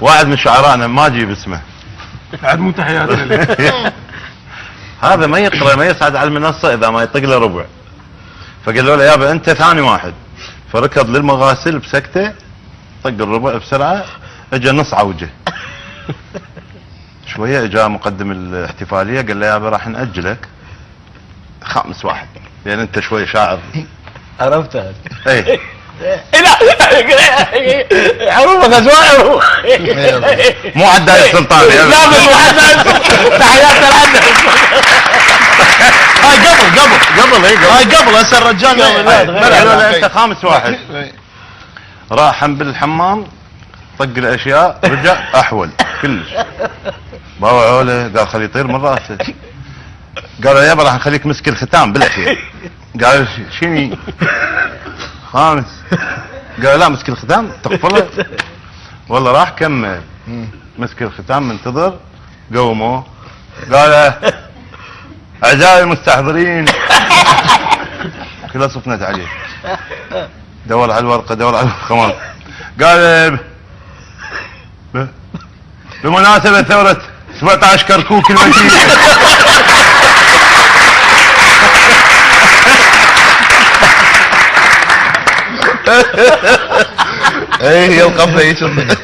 واحد من شعرائنا ما اجيب اسمه بعد مو تحياتنا له. هذا ما يقرا ما يصعد على المنصه اذا ما يطق له ربع. فقالوا له يابا انت ثاني واحد. فركض للمغاسل بسكته طق الربع بسرعه اجى نص عوجه. شويه اجى مقدم الاحتفاليه قال له يابا راح ناجلك خامس واحد لان انت شوي شاعر. عرفتها. اي لا حروف غزوان مو عداي السلطاني. لا بس مو عداي تحياتنا لعنه. هاي قبل هسه الرجال قالوا له انت خامس واحد. راح بالحمام طق الاشياء رجع احول كلش. باوعوا له قال خليه يطير من راسه. قالوا يابا راح نخليك مسك الختام بالاخير. قال شني خامس. قال لا مسك الختام تقفله. والله راح كمل مسك الختام منتظر قوموا قال اعزائي المستحضرين كلها صفنت عليه. دور على الورقه دور على الخمار. قال بمناسبه ثوره 17 كركوك المجيد. ايه يا القفله